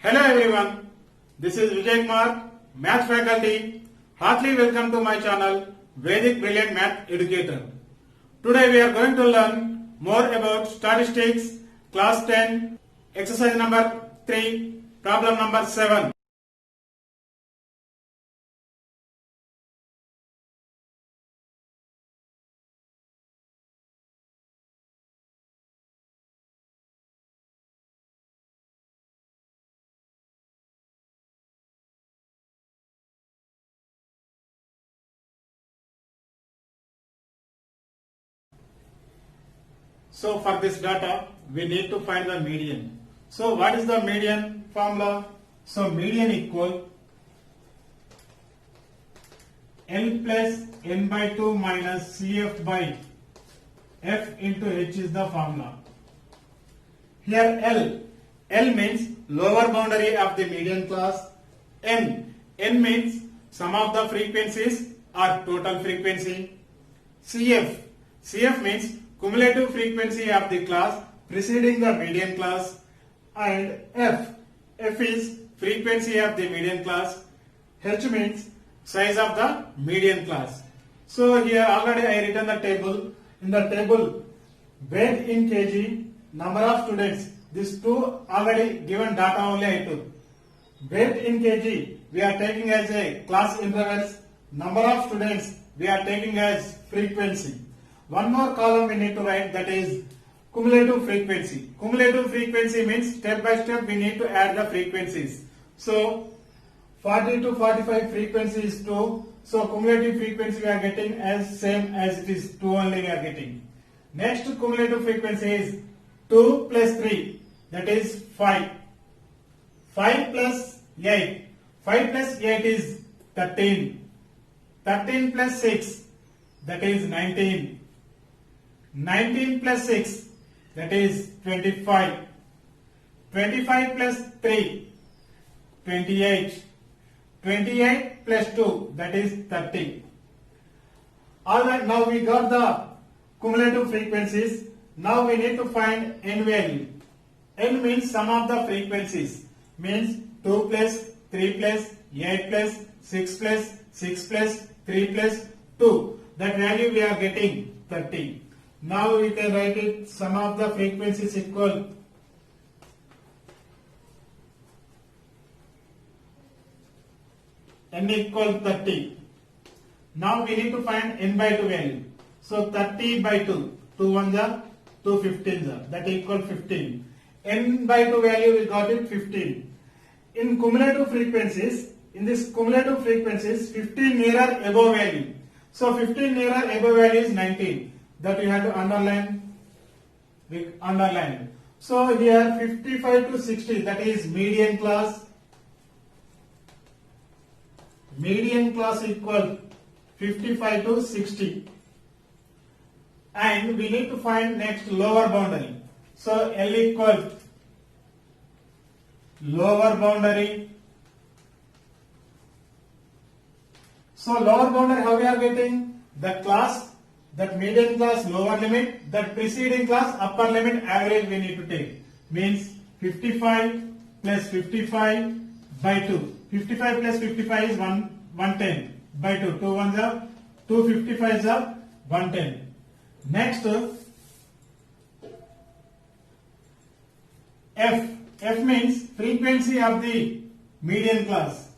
Hello everyone, this is Vijay Kumar, Maths faculty. Heartily welcome to my channel, Vedic Brilliant Math Educator. Today we are going to learn more about statistics, class 10, exercise number 3, problem number 7. So for this data, we need to find the median. So what is the median formula? So median equal L plus n by 2 minus CF by F into H is the formula. Here L means lower boundary of the median class. N means sum of the frequencies or total frequency. CF means cumulative frequency of the class preceding the median class, and F is frequency of the median class. H means size of the median class. So here already I written the table. In the table, weight in kg, number of students, these two already given data only I took. Weight in kg we are taking as a class intervals, number of students we are taking as frequency. One more column we need to write, that is cumulative frequency. Cumulative frequency means step by step we need to add the frequencies. So 40 to 45 frequency is 2. So cumulative frequency we are getting as same as it is 2 only we are getting. Next cumulative frequency is 2 plus 3, that is 5. 5 plus 8. 5 plus 8 is 13. 13 plus 6, that is 19. 19 plus 6, that is 25. 25 plus 3, 28. 28 plus 2, that is 30. Alright, now we got the cumulative frequencies. Now we need to find n value. N means sum of the frequencies. Means 2 plus 3 plus 8 plus 6 plus 6 plus 3 plus 2. That value we are getting 30. Now we can write it, sum of the frequencies equal n equal 30. Now we need to find n by 2 value. So 30 by 2, 2 ones are 2 15s are, that equal 15. N by 2 value we got it 15. In cumulative frequencies, in this cumulative frequencies, 15 nearer above value. So 15 nearer above value is 19. That you have to underline. We underline it. So here 55 to 60, that is median class. Median class equal 55 to 60. And we need to find next lower boundary. So L equal lower boundary. So lower boundary how we are getting? The class, that median class lower limit, that preceding class upper limit average we need to take. Means 55 plus 55 by 2. 55 plus 55 is 110 by 2. 2 ones are 2 55s are 110. Next F means frequency of the median class.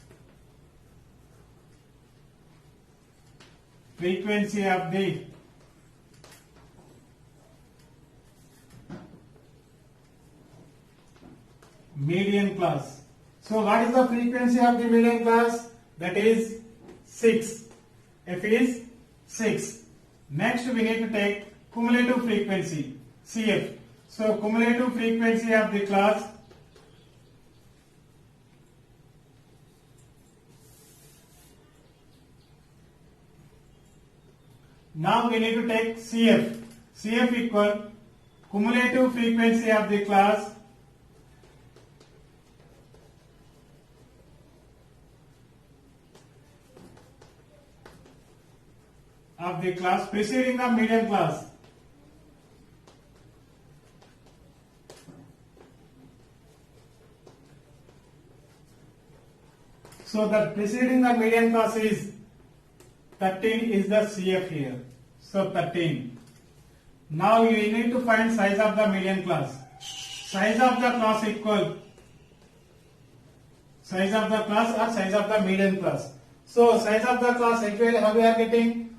Frequency of the median class. So what is the frequency of the median class? That is 6. F is 6. Next we need to take cumulative frequency, CF. So cumulative frequency of the class now we need to take CF. CF equal cumulative frequency of the class preceding the median class. So the preceding the median class is 13 is the CF here. So 13. Now you need to find size of the median class. Size of the class equal size of the class or size of the median class. So size of the class actually how we are getting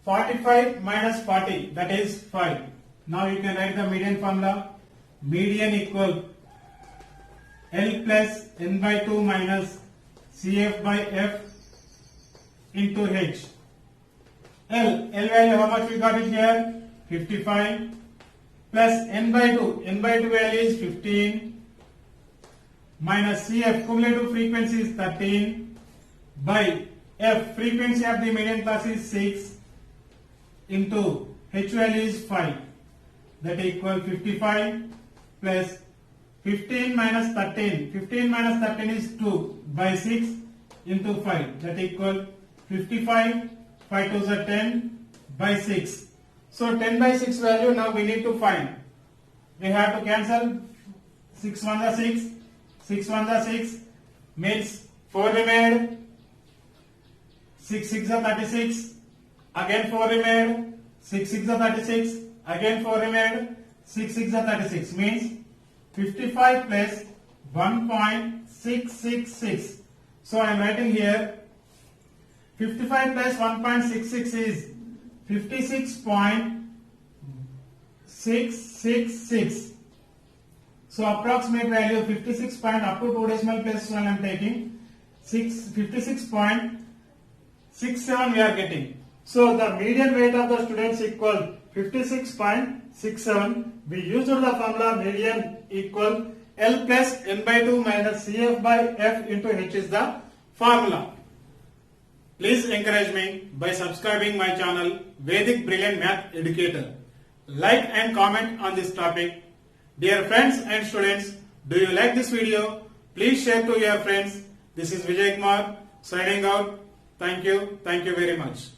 45 minus 40, that is 5. Now you can write the median formula. Median equal L plus n by 2 minus CF by F into H. L value how much we got it here? 55 plus n by 2. N by 2 value is 15 minus CF, cumulative frequency is 13 by F, frequency of the median class is 6 into H value is 5, that equal 55 plus 15 minus 13. 15 minus 13 is 2 by 6 into 5, that equal 55. 5 to the 10 by 6. So 10 by 6 value now we need to find. We have to cancel 6 1 the 6, 6 1 the 6 means 4 remained, 6 6 the 36, again 4 remained, 6 6 the 36, again 4 remained, 6 6 the 36 means 55 plus 1.666. So I am writing here 55 plus 1.66 is 56.666. So approximate value 56 point up to 2 decimal places when I am taking 56.67 we are getting. So the median weight of the students equal 56.67. We used the formula median equal L plus n by 2 minus CF by F into H is the formula. Please encourage me by subscribing my channel Vedic Brilliant Math Educator. Like and comment on this topic. Dear friends and students, do you like this video? Please share to your friends. This is Vijay Kumar signing out. Thank you very much.